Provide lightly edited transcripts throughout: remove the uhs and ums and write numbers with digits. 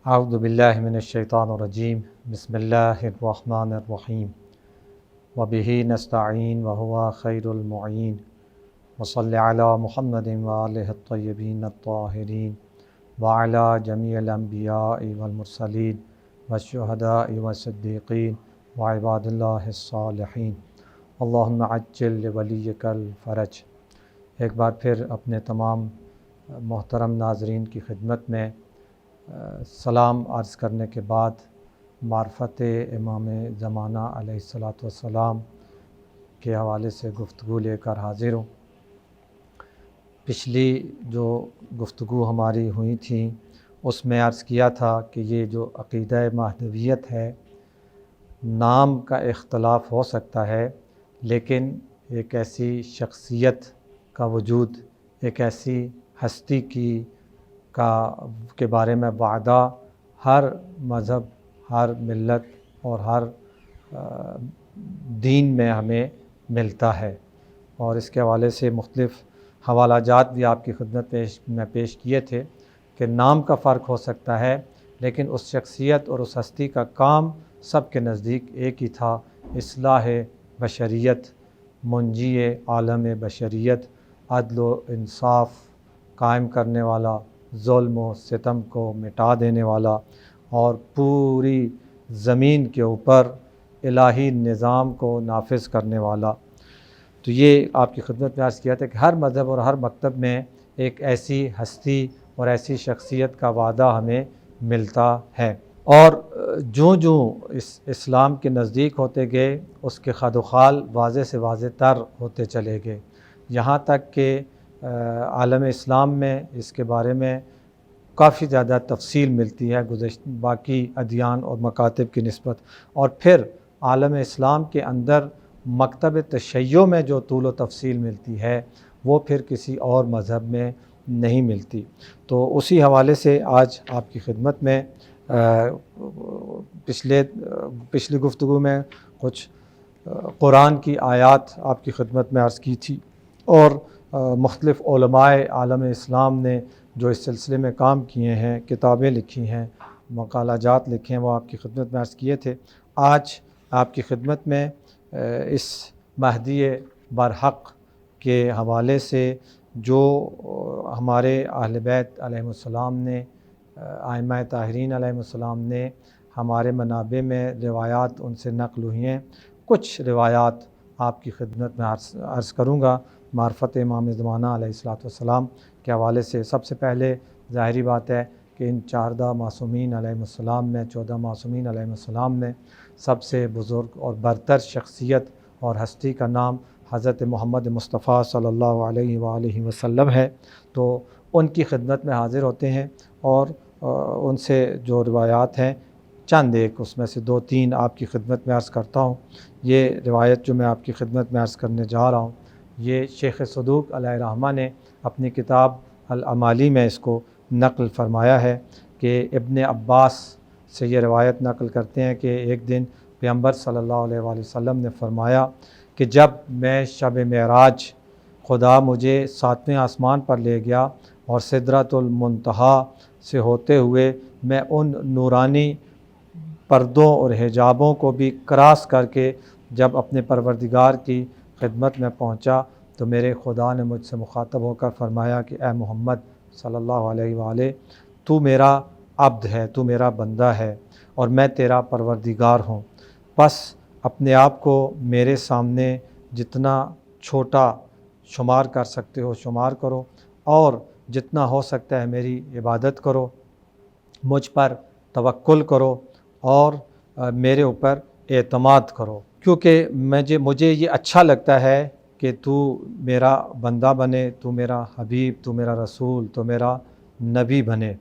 اعوذ باللہ من الشیطان الرجیم بسم اللہ الرحمن الرحیم وبہ نستعین وہو خیر المعین وصلی علی محمد وآلہ الطیبین الطاہرین وعلی جمیع الانبیاء والمرسلین والشہداء والصدیقین وعباد اللہ الصالحین اللہم عجل لولیک الفرج۔ ایک بار پھر اپنے تمام محترم ناظرین کی خدمت میں سلام عرض کرنے کے بعد معرفت امام زمانہ علیہ الصلاۃ والسلام کے حوالے سے گفتگو لے کر حاضر ہوں۔ پچھلی جو گفتگو ہماری ہوئی تھیں اس میں عرض کیا تھا کہ یہ جو عقیدہ مہدویت ہے، نام کا اختلاف ہو سکتا ہے لیکن ایک ایسی شخصیت کا وجود، ایک ایسی ہستی کے بارے میں وعدہ ہر مذہب، ہر ملت اور ہر دین میں ہمیں ملتا ہے، اور اس کے حوالے سے مختلف حوالہ جات بھی آپ کی خدمت میں پیش کیے تھے کہ نام کا فرق ہو سکتا ہے لیکن اس شخصیت اور اس ہستی کا کام سب کے نزدیک ایک ہی تھا: اصلاح بشریت، منجی عالم بشریت، عدل و انصاف قائم کرنے والا، ظلم و ستم کو مٹا دینے والا اور پوری زمین کے اوپر الہی نظام کو نافذ کرنے والا۔ تو یہ آپ کی خدمت میں عرض کیا تھا کہ ہر مذہب اور ہر مکتب میں ایک ایسی ہستی اور ایسی شخصیت کا وعدہ ہمیں ملتا ہے، اور جو اسلام کے نزدیک ہوتے گئے اس کے خد و خال واضح سے واضح تر ہوتے چلے گئے، یہاں تک کہ عالم اسلام میں اس کے بارے میں کافی زیادہ تفصیل ملتی ہے باقی ادیان اور مکاتب کی نسبت، اور پھر عالم اسلام کے اندر مکتب تشیع میں جو طول و تفصیل ملتی ہے وہ پھر کسی اور مذہب میں نہیں ملتی۔ تو اسی حوالے سے آج آپ کی خدمت میں پچھلی گفتگو میں کچھ قرآن کی آیات آپ کی خدمت میں عرض کی تھی، اور مختلف علماء عالم اسلام نے جو اس سلسلے میں کام کیے ہیں، کتابیں لکھی ہیں، مقالہ جات لکھے ہیں، وہ آپ کی خدمت میں عرض کیے تھے۔ آج آپ کی خدمت میں اس مہدی برحق کے حوالے سے جو ہمارے اہل بیت علیہم السلام نے، ائمہ طاہرین علیہم السلام نے ہمارے منابع میں روایات ان سے نقل ہوئی ہیں، کچھ روایات آپ کی خدمت میں عرض کروں گا معرفت امام زمانہ علیہ الصلاۃ والسلام کے حوالے سے۔ سب سے پہلے ظاہری بات ہے کہ ان 14 معصومین علیہ السلام میں، 14 معصومین علیہ السلام میں سب سے بزرگ اور برتر شخصیت اور ہستی کا نام حضرت محمد مصطفیٰ صلی اللہ علیہ وآلہ وسلم ہے، تو ان کی خدمت میں حاضر ہوتے ہیں، اور ان سے جو روایات ہیں چند ایک اس میں سے 2-3 آپ کی خدمت میں عرض کرتا ہوں۔ یہ روایت جو میں آپ کی خدمت میں عرض کرنے جا رہا ہوں یہ شیخ صدوق علیہ رحمہ نے اپنی کتاب الامالی میں اس کو نقل فرمایا ہے کہ ابن عباس سے یہ روایت نقل کرتے ہیں کہ ایک دن پیغمبر صلی اللہ علیہ وآلہ وسلم نے فرمایا کہ جب میں شب معراج خدا مجھے 7ویں آسمان پر لے گیا اور سدرۃ المنتہا سے ہوتے ہوئے میں ان نورانی پردوں اور حجابوں کو بھی کراس کر کے جب اپنے پروردگار کی خدمت میں پہنچا تو میرے خدا نے مجھ سے مخاطب ہو کر فرمایا کہ اے محمد صلی اللہ علیہ وآلہ، تو میرا عبد ہے، تو میرا بندہ ہے اور میں تیرا پروردگار ہوں، بس اپنے آپ کو میرے سامنے جتنا چھوٹا شمار کر سکتے ہو شمار کرو، اور جتنا ہو سکتا ہے میری عبادت کرو، مجھ پر توکل کرو اور میرے اوپر اعتماد کرو، کیونکہ مجھے یہ اچھا لگتا ہے کہ تو میرا بندہ بنے، تو میرا حبیب، تو میرا رسول، تو میرا نبی بنے،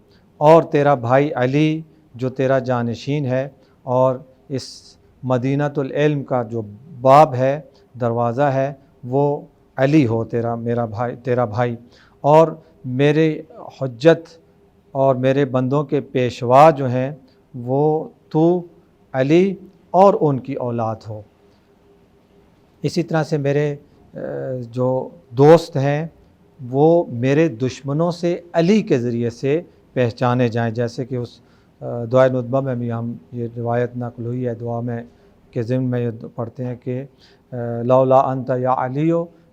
اور تیرا بھائی علی جو تیرا جانشین ہے، اور اس مدینۃ العلم کا جو باب ہے، دروازہ ہے، وہ علی ہو تیرا بھائی، اور میرے حجت اور میرے بندوں کے پیشوا جو ہیں وہ تو علی اور ان کی اولاد ہو۔ اسی طرح سے میرے جو دوست ہیں وہ میرے دشمنوں سے علی کے ذریعے سے پہچانے جائیں، جیسے کہ اس دعائے ندبہ میں بھی ہم یہ روایت نقل ہوئی ہے دعا میں کے ضمن میں یہ پڑھتے ہیں کہ لولا انت یا علی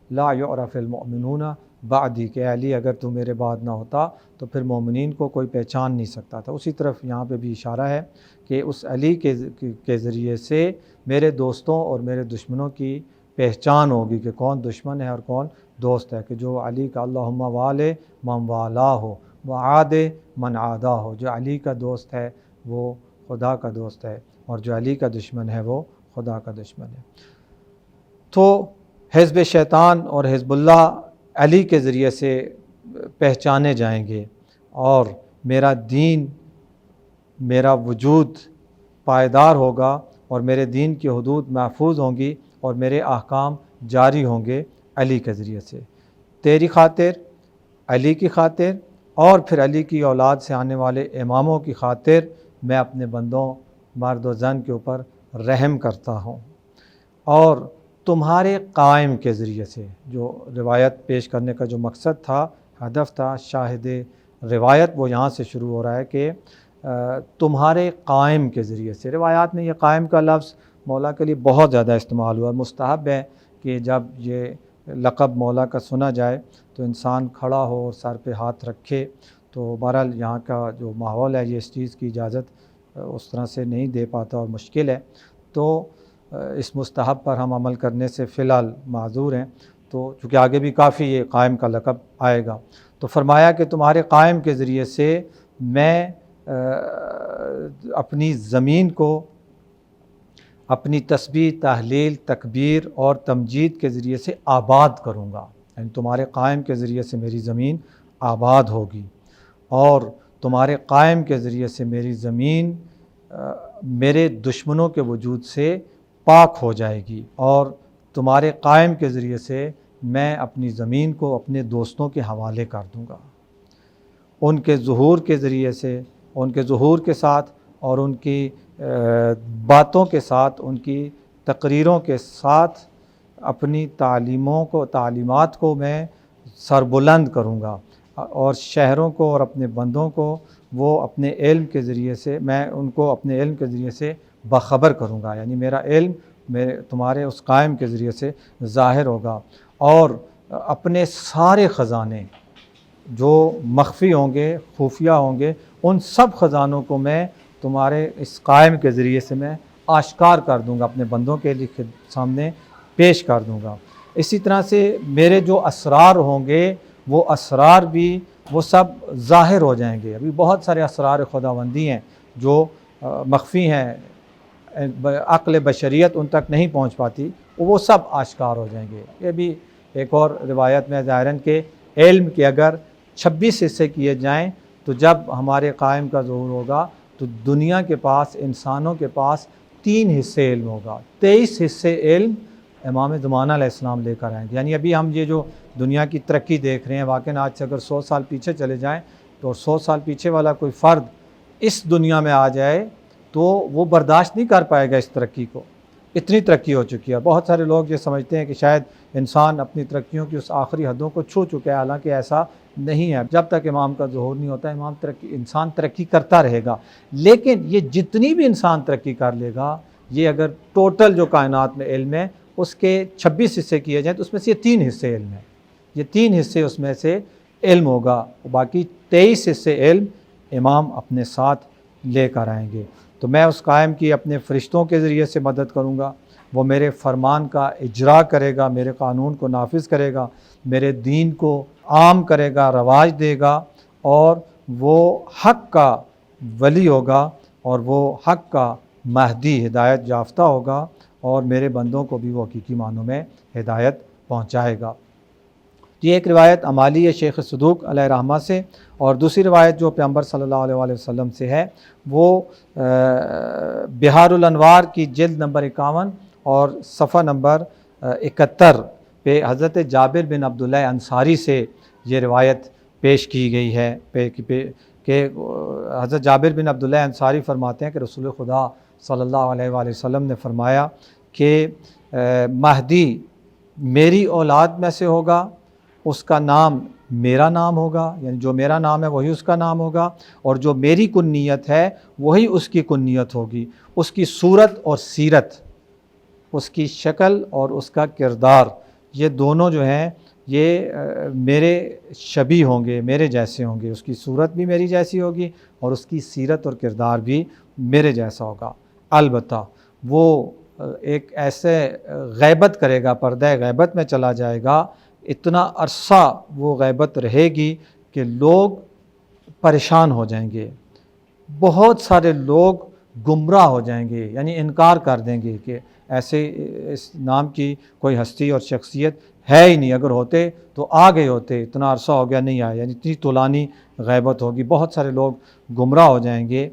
لا یعرف المؤمنون بعدی، کہ علی اگر تو میرے بعد نہ ہوتا تو پھر مومنین کو کوئی پہچان نہیں سکتا تھا۔ اسی طرف یہاں پہ بھی اشارہ ہے کہ اس علی کے ذریعے سے میرے دوستوں اور میرے دشمنوں کی پہچان ہوگی کہ کون دشمن ہے اور کون دوست ہے، کہ جو علی کا اللہم والے من والا ہو وعاد من عادا ہو، جو علی کا دوست ہے وہ خدا کا دوست ہے، اور جو علی کا دشمن ہے وہ خدا کا دشمن ہے۔ تو حزب شیطان اور حزب اللہ علی کے ذریعے سے پہچانے جائیں گے، اور میرا دین، میرا وجود پائیدار ہوگا، اور میرے دین کی حدود محفوظ ہوں گی، اور میرے احکام جاری ہوں گے علی کے ذریعے سے، تیری خاطر، علی کی خاطر، اور پھر علی کی اولاد سے آنے والے اماموں کی خاطر میں اپنے بندوں مرد و زن کے اوپر رحم کرتا ہوں۔ اور تمہارے قائم کے ذریعے سے، جو روایت پیش کرنے کا جو مقصد تھا، ہدف تھا، شاہد روایت وہ یہاں سے شروع ہو رہا ہے کہ تمہارے قائم کے ذریعے سے۔ روایات میں یہ قائم کا لفظ مولا کے لیے بہت زیادہ استعمال ہوا، مستحب ہے کہ جب یہ لقب مولا کا سنا جائے تو انسان کھڑا ہو اور سر پہ ہاتھ رکھے۔ تو بہرحال یہاں کا جو ماحول ہے یہ اس چیز کی اجازت اس طرح سے نہیں دے پاتا اور مشکل ہے، تو اس مستحب پر ہم عمل کرنے سے فی الحال معذور ہیں۔ تو چونکہ آگے بھی کافی یہ قائم کا لقب آئے گا، تو فرمایا کہ تمہارے قائم کے ذریعے سے میں اپنی زمین کو اپنی تسبیح، تحلیل، تکبیر اور تمجید کے ذریعے سے آباد کروں گا، یعنی تمہارے قائم کے ذریعے سے میری زمین آباد ہوگی، اور تمہارے قائم کے ذریعے سے میری زمین میرے دشمنوں کے وجود سے پاک ہو جائے گی، اور تمہارے قائم کے ذریعے سے میں اپنی زمین کو اپنے دوستوں کے حوالے کر دوں گا، ان کے ظہور کے ذریعے سے، ان کے ظہور کے ساتھ اور ان کی باتوں کے ساتھ، ان کی تقریروں کے ساتھ اپنی تعلیمات کو میں سربلند کروں گا، اور شہروں کو اور اپنے بندوں کو وہ اپنے علم کے ذریعے سے، میں ان کو اپنے علم کے ذریعے سے باخبر کروں گا، یعنی میرا علم تمہارے اس قائم کے ذریعے سے ظاہر ہوگا، اور اپنے سارے خزانے جو مخفی ہوں گے، خفیہ ہوں گے، ان سب خزانوں کو میں تمہارے اس قائم کے ذریعے سے میں آشکار کر دوں گا، اپنے بندوں کے سامنے پیش کر دوں گا۔ اسی طرح سے میرے جو اسرار ہوں گے وہ اسرار بھی وہ سب ظاہر ہو جائیں گے۔ ابھی بہت سارے اسرار خداوندی ہیں جو مخفی ہیں، عقل بشریت ان تک نہیں پہنچ پاتی، وہ سب آشکار ہو جائیں گے۔ یہ بھی ایک اور روایت میں ظاہراً کہ علم کے اگر 26 حصے کیے جائیں تو جب ہمارے قائم کا ظہور ہوگا تو دنیا کے پاس، انسانوں کے پاس 3 حصے علم ہوگا، 23 حصے علم امام زمانہ علیہ السلام لے کر آئیں گے۔ یعنی ابھی ہم یہ جو دنیا کی ترقی دیکھ رہے ہیں، واقعاً آج سے اگر 100 سال پیچھے چلے جائیں تو 100 سال پیچھے والا کوئی فرد اس دنیا میں آ جائے تو وہ برداشت نہیں کر پائے گا اس ترقی کو، اتنی ترقی ہو چکی ہے۔ بہت سارے لوگ یہ سمجھتے ہیں کہ شاید انسان اپنی ترقیوں کی اس آخری حدوں کو چھو چکا ہے، حالانکہ ایسا نہیں ہے۔ جب تک امام کا ظہور نہیں ہوتا انسان ترقی کرتا رہے گا، لیکن یہ جتنی بھی انسان ترقی کر لے گا، یہ اگر ٹوٹل جو کائنات میں علم ہے اس کے 26 حصے کیے جائیں تو اس میں سے یہ 3 حصے علم ہیں، یہ 3 حصے اس میں سے علم ہوگا، باقی 23 حصے علم امام اپنے ساتھ لے کر آئیں گے۔ تو میں اس قائم کی اپنے فرشتوں کے ذریعے سے مدد کروں گا، وہ میرے فرمان کا اجرا کرے گا، میرے قانون کو نافذ کرے گا، میرے دین کو عام کرے گا، رواج دے گا، اور وہ حق کا ولی ہوگا، اور وہ حق کا مہدی، ہدایت یافتہ ہوگا، اور میرے بندوں کو بھی وہ حقیقی معنوں میں ہدایت پہنچائے گا۔ یہ ایک روایت عمالی ہے شیخ صدوق علیہ رحمہ سے، اور دوسری روایت جو پیغمبر صلی اللہ علیہ وآلہ وسلم سے ہے وہ بہار الانوار کی جلد نمبر 51 اور صفحہ نمبر 71 پہ حضرت جابر بن عبداللہ انصاری سے یہ روایت پیش کی گئی ہے کہ حضرت جابر بن عبداللہ انصاری فرماتے ہیں کہ رسول خدا صلی اللہ علیہ وآلہ وسلم نے فرمایا کہ مہدی میری اولاد میں سے ہوگا، اس کا نام میرا نام ہوگا، یعنی جو میرا نام ہے وہی اس کا نام ہوگا، اور جو میری کنیت ہے وہی اس کی کنیت ہوگی۔ اس کی صورت اور سیرت، اس کی شکل اور اس کا کردار، یہ دونوں جو ہیں یہ میرے شبیہ ہوں گے، میرے جیسے ہوں گے۔ اس کی صورت بھی میری جیسی ہوگی اور اس کی سیرت اور کردار بھی میرے جیسا ہوگا۔ البتہ وہ ایک ایسے غیبت کرے گا، پردہ غیبت میں چلا جائے گا، اتنا عرصہ وہ غیبت رہے گی کہ لوگ پریشان ہو جائیں گے، بہت سارے لوگ گمراہ ہو جائیں گے، یعنی انکار کر دیں گے کہ ایسے اس نام کی کوئی ہستی اور شخصیت ہے ہی نہیں، اگر ہوتے تو آ گئے ہوتے، اتنا عرصہ ہو گیا نہیں آیا، یعنی اتنی طولانی غیبت ہوگی، بہت سارے لوگ گمراہ ہو جائیں گے۔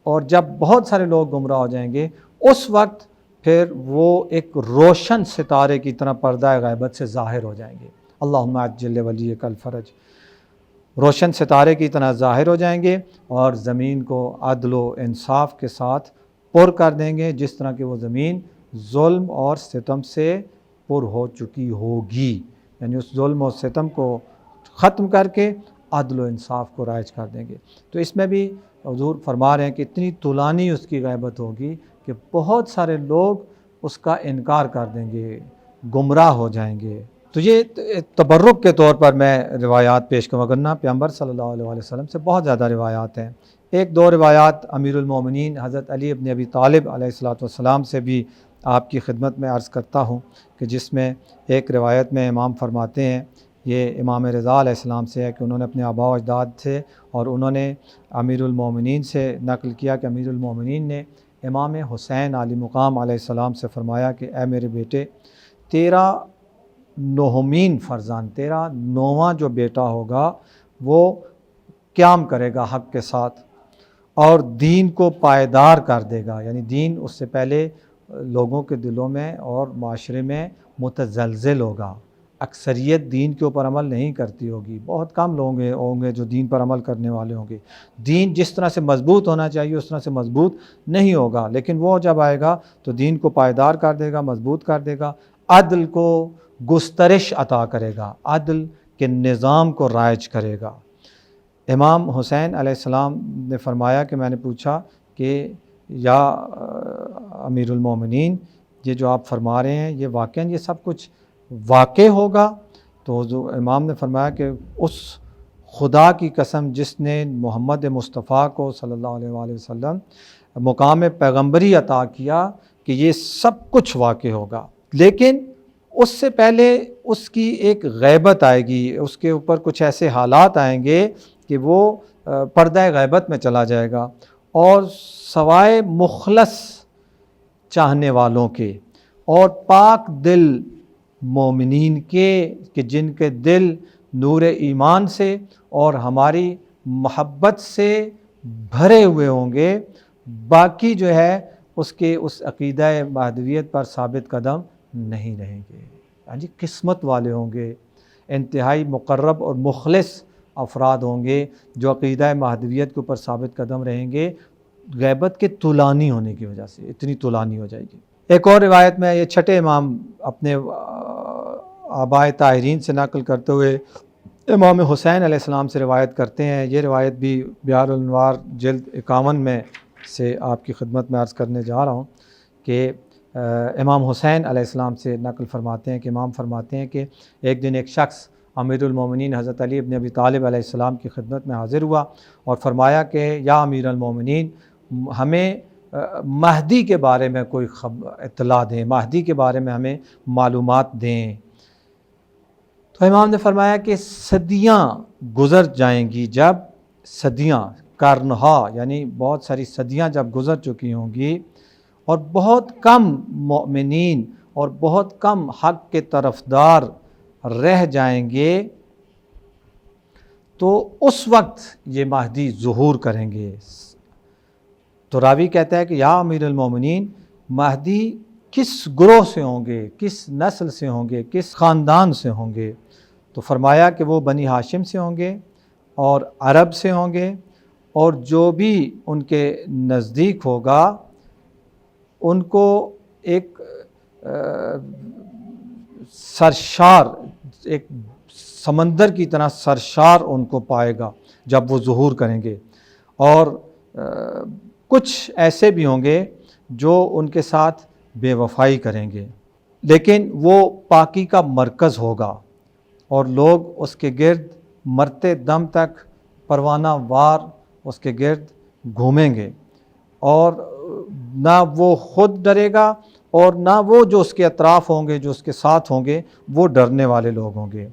اور جب بہت سارے لوگ گمراہ ہو جائیں گے اس وقت پھر وہ ایک روشن ستارے کی طرح پردہ غیبت سے ظاہر ہو جائیں گے۔ اللہم عجل ولیک الفرج، روشن ستارے کی طرح ظاہر ہو جائیں گے اور زمین کو عدل و انصاف کے ساتھ پر کر دیں گے، جس طرح کہ وہ زمین ظلم اور ستم سے پر ہو چکی ہوگی، یعنی اس ظلم و ستم کو ختم کر کے عدل و انصاف کو رائج کر دیں گے۔ تو اس میں بھی حضور فرما رہے ہیں کہ اتنی طولانی اس کی غیبت ہوگی کہ بہت سارے لوگ اس کا انکار کر دیں گے، گمراہ ہو جائیں گے۔ تو یہ تبرک کے طور پر میں روایات پیش کروں، ورنہ پیغمبر صلی اللہ علیہ وسلم سے بہت زیادہ روایات ہیں۔ ایک دو روایات امیر المومنین حضرت علی ابن ابی طالب علیہ السلام سے بھی آپ کی خدمت میں عرض کرتا ہوں، کہ جس میں ایک روایت میں امام فرماتے ہیں، یہ امام رضا علیہ السلام سے ہے کہ انہوں نے اپنے آباء و اجداد سے اور انہوں نے امیر المومنین سے نقل کیا کہ امیر المومنین نے امام حسین علی مقام علیہ السلام سے فرمایا کہ اے میرے بیٹے، تیرا نوہمین فرزند، تیرا نواں جو بیٹا ہوگا وہ قیام کرے گا حق کے ساتھ اور دین کو پائیدار کر دے گا، یعنی دین اس سے پہلے لوگوں کے دلوں میں اور معاشرے میں متزلزل ہوگا، اکثریت دین کے اوپر عمل نہیں کرتی ہوگی، بہت کم لوگ ہوں گے جو دین پر عمل کرنے والے ہوں گے، دین جس طرح سے مضبوط ہونا چاہیے اس طرح سے مضبوط نہیں ہوگا، لیکن وہ جب آئے گا تو دین کو پائیدار کر دے گا، مضبوط کر دے گا، عدل کو گسترش عطا کرے گا، عدل کے نظام کو رائج کرے گا۔ امام حسین علیہ السلام نے فرمایا کہ میں نے پوچھا کہ یا امیر المومنین، یہ جو آپ فرما رہے ہیں یہ واقعاً یہ سب کچھ واقع ہوگا؟ تو حضور امام نے فرمایا کہ اس خدا کی قسم جس نے محمد مصطفیٰ کو صلی اللہ علیہ وآلہ وسلم مقام پیغمبری عطا کیا کہ یہ سب کچھ واقع ہوگا، لیکن اس سے پہلے اس کی ایک غیبت آئے گی، اس کے اوپر کچھ ایسے حالات آئیں گے کہ وہ پردہ غیبت میں چلا جائے گا، اور سوائے مخلص چاہنے والوں کے اور پاک دل مومنین کے کہ جن کے دل نور ایمان سے اور ہماری محبت سے بھرے ہوئے ہوں گے، باقی جو ہے اس کے اس عقیدہ مہدویت پر ثابت قدم نہیں رہیں گے، یعنی قسمت والے ہوں گے، انتہائی مقرب اور مخلص افراد ہوں گے جو عقیدہ مہدویت کے اوپر ثابت قدم رہیں گے، غیبت کے طولانی ہونے کی وجہ سے اتنی طولانی ہو جائے گی۔ ایک اور روایت میں یہ چھٹے امام اپنے آباء طاہرین سے نقل کرتے ہوئے امام حسین علیہ السلام سے روایت کرتے ہیں، یہ روایت بھی بحار الانوار جلد 51 میں سے آپ کی خدمت میں عرض کرنے جا رہا ہوں کہ امام حسین علیہ السلام سے نقل فرماتے ہیں کہ امام فرماتے ہیں کہ ایک دن ایک شخص امیر المومنین حضرت علی ابن ابی طالب علیہ السلام کی خدمت میں حاضر ہوا اور فرمایا کہ یا امیر المومنین، ہمیں مہدی کے بارے میں کوئی اطلاع دیں، مہدی کے بارے میں ہمیں معلومات دیں۔ تو امام نے فرمایا کہ صدیاں گزر جائیں گی، جب صدیاں قرنہا یعنی بہت ساری صدیاں جب گزر چکی ہوں گی اور بہت کم مؤمنین اور بہت کم حق کے طرفدار رہ جائیں گے، تو اس وقت یہ مہدی ظہور کریں گے۔ تو راوی کہتا ہے کہ یا امیر المومنین، مہدی کس گروہ سے ہوں گے، کس نسل سے ہوں گے، کس خاندان سے ہوں گے؟ تو فرمایا کہ وہ بنی ہاشم سے ہوں گے اور عرب سے ہوں گے، اور جو بھی ان کے نزدیک ہوگا ان کو ایک سرشار، ایک سمندر کی طرح سرشار ان کو پائے گا جب وہ ظہور کریں گے۔ اور کچھ ایسے بھی ہوں گے جو ان کے ساتھ بے وفائی کریں گے، لیکن وہ پاکی کا مرکز ہوگا اور لوگ اس کے گرد مرتے دم تک پروانہ وار اس کے گرد گھومیں گے، اور نہ وہ خود ڈرے گا اور نہ وہ جو اس کے اطراف ہوں گے، جو اس کے ساتھ ہوں گے، وہ ڈرنے والے لوگ ہوں گے۔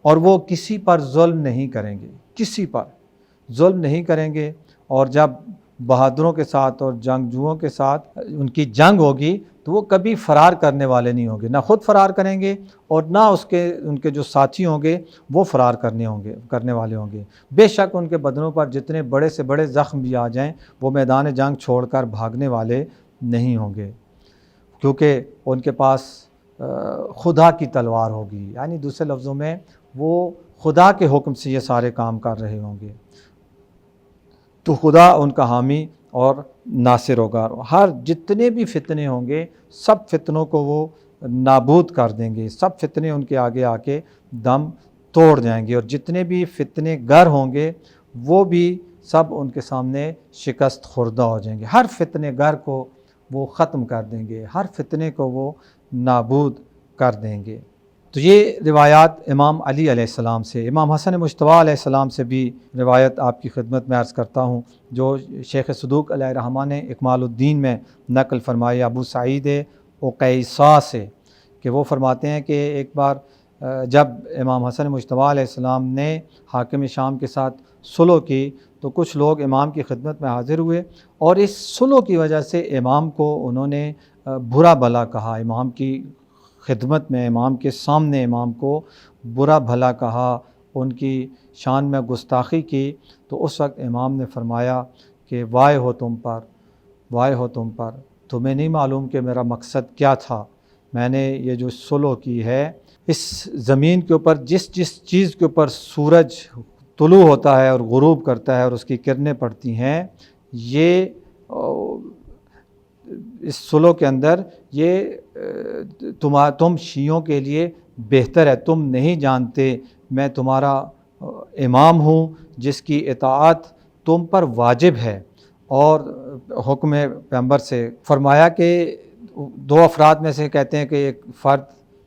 اور وہ کسی پر ظلم نہیں کریں گے، کسی پر ظلم نہیں کریں گے۔ اور جب بہادروں کے ساتھ اور جنگجوؤں کے ساتھ ان کی جنگ ہوگی تو وہ کبھی فرار کرنے والے نہیں ہوں گے، نہ خود فرار کریں گے اور نہ ان کے جو ساتھی ہوں گے وہ فرار کرنے والے ہوں گے۔ بے شک ان کے بدنوں پر جتنے بڑے سے بڑے زخم بھی آ جائیں وہ میدان جنگ چھوڑ کر بھاگنے والے نہیں ہوں گے، کیونکہ ان کے پاس خدا کی تلوار ہوگی، یعنی دوسرے لفظوں میں وہ خدا کے حکم سے یہ سارے کام کر رہے ہوں گے، تو خدا ان کا حامی اور ناصر ہوگا۔ ہر جتنے بھی فتنے ہوں گے سب فتنوں کو وہ نابود کر دیں گے، سب فتنے ان کے آگے آ کے دم توڑ جائیں گے، اور جتنے بھی فتنے گر ہوں گے وہ بھی سب ان کے سامنے شکست خوردہ ہو جائیں گے۔ ہر فتنے گر کو وہ ختم کر دیں گے، ہر فتنے کو وہ نابود کر دیں گے۔ تو یہ روایات امام علی علیہ السلام سے، امام حسن مجتبیٰ علیہ السلام سے بھی روایت آپ کی خدمت میں عرض کرتا ہوں، جو شیخ صدوق علیہ الرحمہ نے اکمال الدین میں نقل فرمائی ابو سعید عقیصہ سے، کہ وہ فرماتے ہیں کہ ایک بار جب امام حسن مجتبیٰ علیہ السلام نے حاکم شام کے ساتھ صلح کی تو کچھ لوگ امام کی خدمت میں حاضر ہوئے، اور اس صلح کی وجہ سے امام کو انہوں نے برا بھلا کہا، امام کی خدمت میں، امام کے سامنے امام کو برا بھلا کہا، ان کی شان میں گستاخی کی۔ تو اس وقت امام نے فرمایا کہ وائے ہو تم پر، وائے ہو تم پر، تمہیں نہیں معلوم کہ میرا مقصد کیا تھا؟ میں نے یہ جو صلح کی ہے، اس زمین کے اوپر جس چیز کے اوپر سورج طلوع ہوتا ہے اور غروب کرتا ہے اور اس کی کرنیں پڑتی ہیں، یہ اس صلح کے اندر یہ تم شیعوں کے لیے بہتر ہے، تم نہیں جانتے میں تمہارا امام ہوں جس کی اطاعت تم پر واجب ہے۔ اور حکم پیغمبر سے فرمایا کہ دو افراد میں سے کہتے ہیں کہ ایک فرد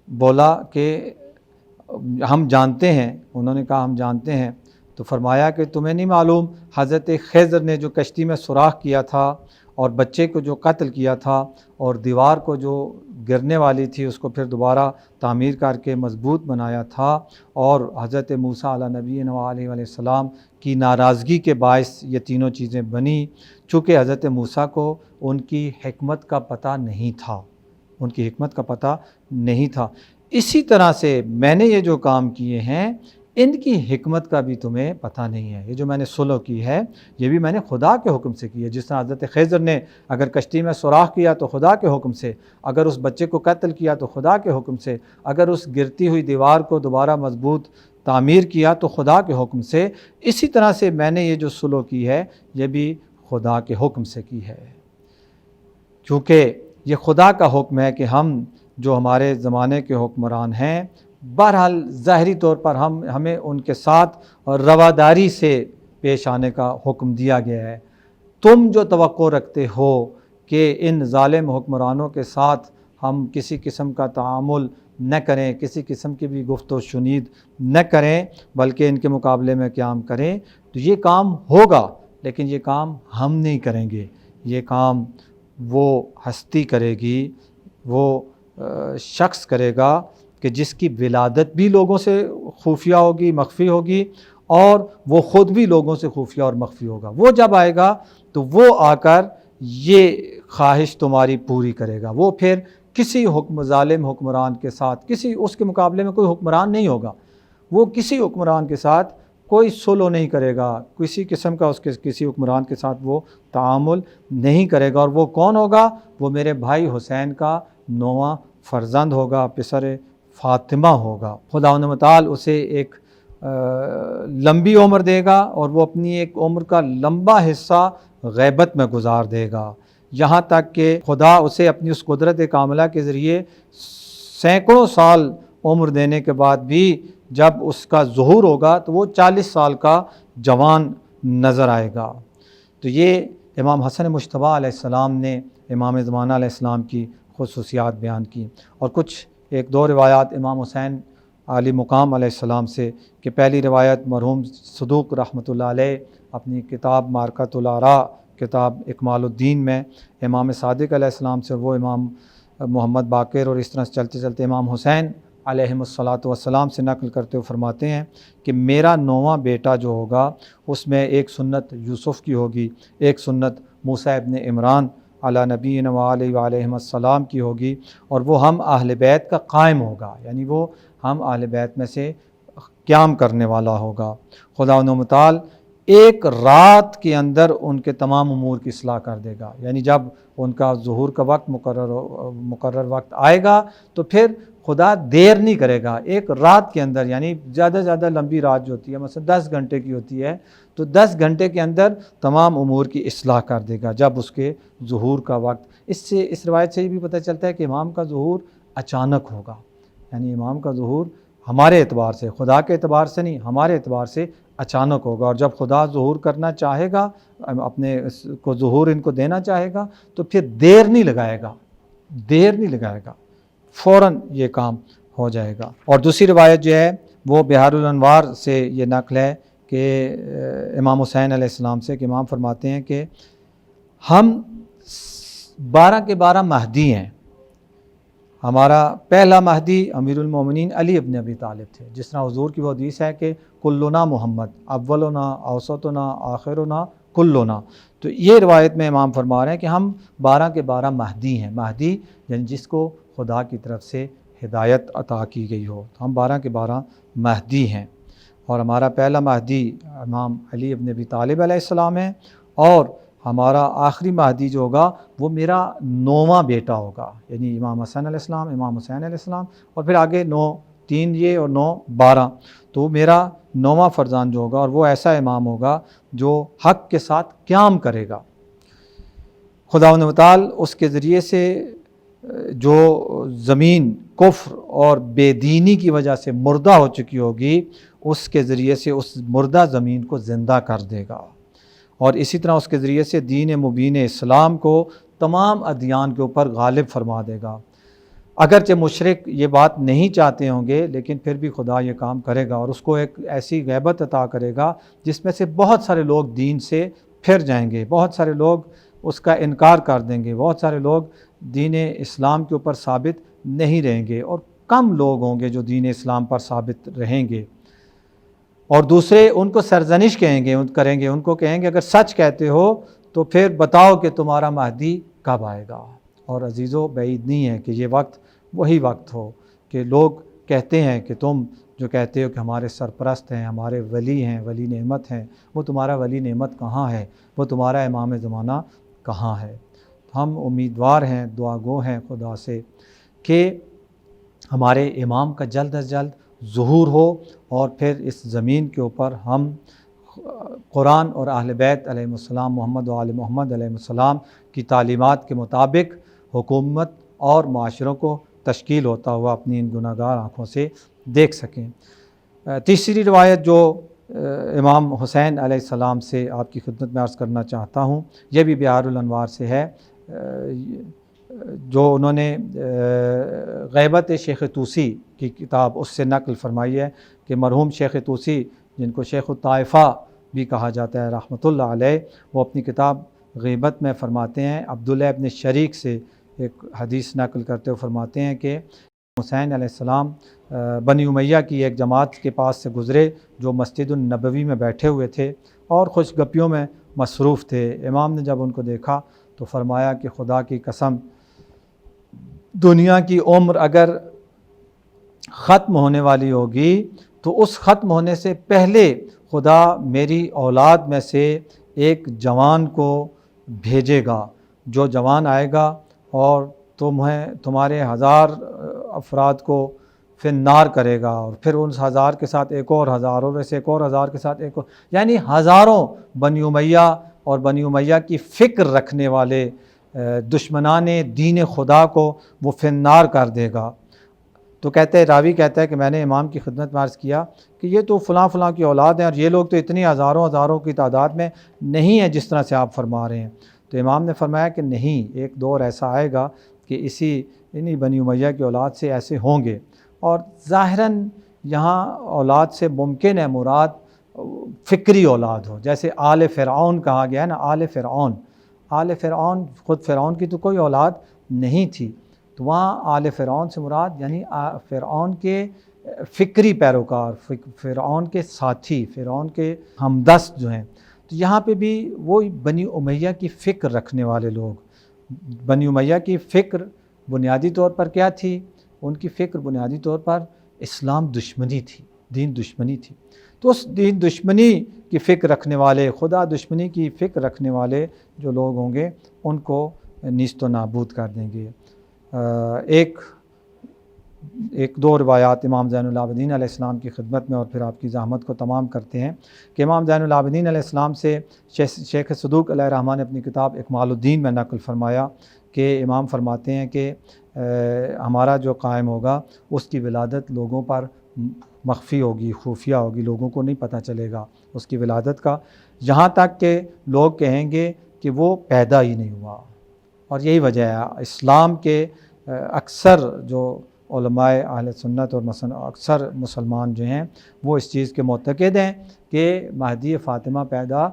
بولا کہ ہم جانتے ہیں، انہوں نے کہا ہم جانتے ہیں، تو فرمایا کہ تمہیں نہیں معلوم حضرت خضر نے جو کشتی میں سوراخ کیا تھا اور بچے کو جو قتل کیا تھا اور دیوار کو جو گرنے والی تھی اس کو پھر دوبارہ تعمیر کر کے مضبوط بنایا تھا، اور حضرت موسیٰ علیہ نبی علیہ السلام کی ناراضگی کے باعث یہ تینوں چیزیں بنی، چونکہ حضرت موسیٰ کو ان کی حکمت کا پتہ نہیں تھا، ان کی حکمت کا پتہ نہیں تھا۔ اسی طرح سے میں نے یہ جو کام کیے ہیں ان کی حکمت کا بھی تمہیں پتہ نہیں ہے۔ یہ جو میں نے صلح کی ہے یہ بھی میں نے خدا کے حکم سے کی ہے، جس طرح حضرت خضر نے اگر کشتی میں سوراخ کیا تو خدا کے حکم سے، اگر اس بچے کو قتل کیا تو خدا کے حکم سے، اگر اس گرتی ہوئی دیوار کو دوبارہ مضبوط تعمیر کیا تو خدا کے حکم سے، اسی طرح سے میں نے یہ جو صلح کی ہے یہ بھی خدا کے حکم سے کی ہے، کیونکہ یہ خدا کا حکم ہے کہ ہم جو ہمارے زمانے کے حکمران ہیں، بہرحال ظاہری طور پر ہمیں ان کے ساتھ رواداری سے پیش آنے کا حکم دیا گیا ہے۔ تم جو توقع رکھتے ہو کہ ان ظالم حکمرانوں کے ساتھ ہم کسی قسم کا تعامل نہ کریں، کسی قسم کی بھی گفت و شنید نہ کریں، بلکہ ان کے مقابلے میں قیام کریں، تو یہ کام ہوگا، لیکن یہ کام ہم نہیں کریں گے، یہ کام وہ ہستی کرے گی، وہ شخص کرے گا کہ جس کی ولادت بھی لوگوں سے خفیہ ہوگی، مخفی ہوگی، اور وہ خود بھی لوگوں سے خفیہ اور مخفی ہوگا۔ وہ جب آئے گا تو وہ آ کر یہ خواہش تمہاری پوری کرے گا۔ وہ پھر کسی ظالم حکمران کے ساتھ، اس کے مقابلے میں کوئی حکمران نہیں ہوگا، وہ کسی حکمران کے ساتھ کوئی صلح نہیں کرے گا، کسی قسم کا کسی حکمران کے ساتھ وہ تعامل نہیں کرے گا۔ اور وہ کون ہوگا؟ وہ میرے بھائی حسین کا 9واں فرزند ہوگا، پسر فاطمہ ہوگا۔ خداوند متعال اسے ایک لمبی عمر دے گا اور وہ اپنی ایک عمر کا لمبا حصہ غیبت میں گزار دے گا، یہاں تک کہ خدا اسے اپنی اس قدرت کاملہ کے ذریعے سینکڑوں سال عمر دینے کے بعد بھی جب اس کا ظہور ہوگا تو وہ 40 سال کا جوان نظر آئے گا۔ تو یہ امام حسن مجتبیٰ علیہ السلام نے امام زمانہ علیہ السلام کی خصوصیات بیان کی۔ اور کچھ ایک دو روایات امام حسین عالی مقام علیہ السلام سے، کہ پہلی روایت مرحوم صدوق رحمۃ اللہ علیہ اپنی کتاب معرکۃ الآراء، کتاب اکمال الدین میں امام صادق علیہ السلام سے، وہ امام محمد باقر اور اس طرح سے چلتے چلتے امام حسین علیہم الصلاۃ والسلام سے نقل کرتے ہوئے فرماتے ہیں کہ میرا 9واں بیٹا جو ہوگا اس میں ایک سنت یوسف کی ہوگی، ایک سنت موسیٰ ابن عمران علی نبینا وعلیہ السلام کی ہوگی، اور وہ ہم اہل بیت کا قائم ہوگا، یعنی وہ ہم اہل بیت میں سے قیام کرنے والا ہوگا۔ خداوند متعال ایک رات کے اندر ان کے تمام امور کی اصلاح کر دے گا، یعنی جب ان کا ظہور کا وقت مقرر وقت آئے گا تو پھر خدا دیر نہیں کرے گا، ایک رات کے اندر، یعنی زیادہ سے زیادہ لمبی رات جو ہوتی ہے مثلا 10 گھنٹے کی ہوتی ہے، تو 10 گھنٹے کے اندر تمام امور کی اصلاح کر دے گا جب اس کے ظہور کا وقت۔ اس روایت سے یہ بھی پتہ چلتا ہے کہ امام کا ظہور اچانک ہوگا، یعنی امام کا ظہور ہمارے اعتبار سے، خدا کے اعتبار سے نہیں، ہمارے اعتبار سے اچانک ہوگا، اور جب خدا ظہور کرنا چاہے گا، اپنے کو ظہور ان کو دینا چاہے گا تو پھر دیر نہیں لگائے گا، فوراً یہ کام ہو جائے گا۔ اور دوسری روایت جو ہے وہ بہار الانوار سے یہ نقل ہے کہ امام حسین علیہ السلام سے، کہ امام فرماتے ہیں کہ ہم 12 کے 12 مہدی ہیں، ہمارا پہلا مہدی امیر المومنین علی ابن ابی طالب تھے، جس طرح حضور کی وہ حدیث ہے کہ کلنا محمد، اولنا اوسطنا آخرنا کلنا۔ تو یہ روایت میں امام فرما رہے ہیں کہ ہم 12 کے 12 مہدی ہیں، مہدی یعنی جس کو خدا کی طرف سے ہدایت عطا کی گئی ہو، تو ہم 12 کے 12 مہدی ہیں، اور ہمارا پہلا مہدی امام علی ابن ابی طالب علیہ السلام ہے، اور ہمارا آخری مہدی جو ہوگا وہ میرا 9واں بیٹا ہوگا، یعنی امام حسن علیہ السلام، امام حسین علیہ السلام، اور پھر آگے 9 3 یہ اور 9 12، تو میرا 9واں فرزند جو ہوگا، اور وہ ایسا امام ہوگا جو حق کے ساتھ قیام کرے گا۔ خداوند متعال اس کے ذریعے سے جو زمین کفر اور بے دینی کی وجہ سے مردہ ہو چکی ہوگی، اس کے ذریعے سے اس مردہ زمین کو زندہ کر دے گا، اور اسی طرح اس کے ذریعے سے دین مبین اسلام کو تمام ادیان کے اوپر غالب فرما دے گا۔ اگرچہ مشرک یہ بات نہیں چاہتے ہوں گے، لیکن پھر بھی خدا یہ کام کرے گا، اور اس کو ایک ایسی غیبت عطا کرے گا جس میں سے بہت سارے لوگ دین سے پھر جائیں گے، بہت سارے لوگ اس کا انکار کر دیں گے، بہت سارے لوگ دین اسلام کے اوپر ثابت نہیں رہیں گے، اور کم لوگ ہوں گے جو دین اسلام پر ثابت رہیں گے، اور دوسرے ان کو سرزنش کریں گے، ان کو کہیں گے اگر سچ کہتے ہو تو پھر بتاؤ کہ تمہارا مہدی کب آئے گا۔ اور عزیزو بعید نہیں ہے کہ یہ وقت وہی وقت ہو کہ لوگ کہتے ہیں کہ تم جو کہتے ہو کہ ہمارے سرپرست ہیں، ہمارے ولی ہیں، ولی نعمت ہیں، وہ تمہارا ولی نعمت کہاں ہے، وہ تمہارا امام زمانہ کہاں ہے۔ ہم امیدوار ہیں، دعا گو ہیں خدا سے کہ ہمارے امام کا جلد از جلد ظہور ہو، اور پھر اس زمین کے اوپر ہم قرآن اور اہل بیت علیہ السلام، محمد و آل محمد علیہ السلام کی تعلیمات کے مطابق حکومت اور معاشروں کو تشکیل ہوتا ہوا اپنی ان گناہگار آنکھوں سے دیکھ سکیں۔ تیسری روایت جو امام حسین علیہ السلام سے آپ کی خدمت میں عرض کرنا چاہتا ہوں، یہ بھی بہار الانوار سے ہے، جو انہوں نے غیبت شیخ طوسی کی کتاب اس سے نقل فرمائی ہے کہ مرحوم شیخ طوسی، جن کو شیخ الطائفہ بھی کہا جاتا ہے رحمۃ اللہ علیہ، وہ اپنی کتاب غیبت میں فرماتے ہیں، عبداللہ ابن شریک سے ایک حدیث نقل کرتے ہوئے فرماتے ہیں کہ حسین علیہ السلام بنی امیہ کی ایک جماعت کے پاس سے گزرے جو مسجد النبوی میں بیٹھے ہوئے تھے اور خوش گپیوں میں مصروف تھے۔ امام نے جب ان کو دیکھا تو فرمایا کہ خدا کی قسم، دنیا کی عمر اگر ختم ہونے والی ہوگی تو اس ختم ہونے سے پہلے خدا میری اولاد میں سے ایک جوان کو بھیجے گا، جو جوان آئے گا اور تمہارے 1000 افراد کو پھر نار کرے گا، اور پھر ان 1000 کے ساتھ ایک اور 1000، اور ایسے ایک اور 1000 کے ساتھ ایک اور، یعنی ہزاروں بنی امیہ اور بنی امیہ کی فکر رکھنے والے دشمنان دین خدا کو وہ فنار کر دے گا۔ تو راوی کہتا ہے کہ میں نے امام کی خدمت میں عرض کیا کہ یہ تو فلاں فلاں کی اولاد ہیں اور یہ لوگ تو اتنی ہزاروں کی تعداد میں نہیں ہیں جس طرح سے آپ فرما رہے ہیں۔ تو امام نے فرمایا کہ نہیں، ایک دور ایسا آئے گا کہ انہی بنی امیہ کی اولاد سے ایسے ہوں گے، اور ظاہراً یہاں اولاد سے ممکن ہے مراد فکری اولاد ہو، جیسے آل فرعون کہا گیا ہے نا، آل فرعون خود فرعون کی تو کوئی اولاد نہیں تھی، تو وہاں آل فرعون سے مراد یعنی فرعون کے فکری پیروکار، فرعون کے ساتھی، فرعون کے ہمدست جو ہیں۔ تو یہاں پہ بھی وہی بنی امیہ کی فکر رکھنے والے لوگ، بنی امیہ کی فکر بنیادی طور پر کیا تھی؟ ان کی فکر بنیادی طور پر اسلام دشمنی تھی، دین دشمنی تھی۔ تو اس دین دشمنی کی فکر رکھنے والے، خدا دشمنی کی فکر رکھنے والے جو لوگ ہوں گے ان کو نیست و نابود کر دیں گے۔ ایک دو روایات امام زین العابدین علیہ السلام کی خدمت میں اور پھر آپ کی زحمت کو تمام کرتے ہیں کہ امام زین العابدین علیہ السلام سے شیخ صدوق علیہ الرحمٰن نے اپنی کتاب اکمال الدین میں نقل فرمایا کہ امام فرماتے ہیں کہ ہمارا جو قائم ہوگا اس کی ولادت لوگوں پر مخفی ہوگی، خفیہ ہوگی، لوگوں کو نہیں پتہ چلے گا اس کی ولادت کا، یہاں تک کہ لوگ کہیں گے کہ وہ پیدا ہی نہیں ہوا۔ اور یہی وجہ ہے اسلام کے اکثر جو علماء اہل سنت اور اکثر مسلمان جو ہیں وہ اس چیز کے معتقد ہیں کہ مہدی فاطمہ پیدا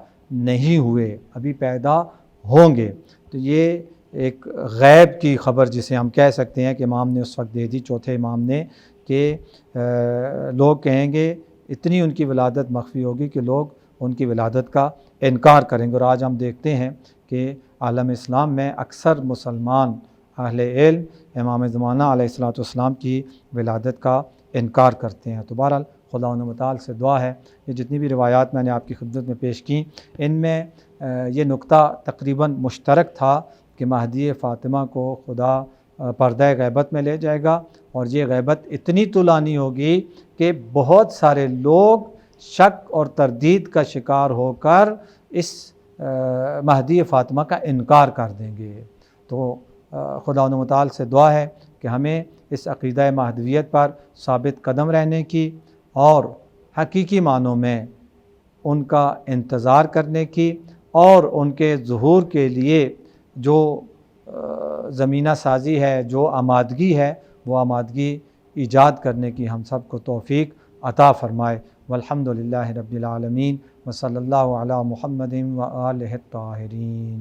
نہیں ہوئے، ابھی پیدا ہوں گے۔ تو یہ ایک غیب کی خبر جسے ہم کہہ سکتے ہیں کہ امام نے اس وقت دے دی، چوتھے امام نے، کہ لوگ کہیں گے اتنی ان کی ولادت مخفی ہوگی کہ لوگ ان کی ولادت کا انکار کریں گے۔ اور آج ہم دیکھتے ہیں کہ عالم اسلام میں اکثر مسلمان اہل علم امام زمانہ علیہ السلام کی ولادت کا انکار کرتے ہیں۔ تو بہرحال خدا متعال سے دعا ہے یہ جتنی بھی روایات میں نے آپ کی خدمت میں پیش کی ان میں یہ نقطہ تقریباً مشترک تھا کہ مہدی فاطمہ کو خدا پردہ غیبت میں لے جائے گا، اور یہ غیبت اتنی طولانی ہوگی کہ بہت سارے لوگ شک اور تردید کا شکار ہو کر اس مہدی فاطمہ کا انکار کر دیں گے۔ تو خدا متعال سے دعا ہے کہ ہمیں اس عقیدہ مہدویت پر ثابت قدم رہنے کی اور حقیقی معنوں میں ان کا انتظار کرنے کی، اور ان کے ظہور کے لیے جو زمینہ سازی ہے، جو آمادگی ہے، وہ آمادگی ایجاد کرنے کی ہم سب کو توفیق عطا فرمائے۔ والحمد للہ رب العالمین، وصلی اللہ علی محمد و آلہ الطاہرین۔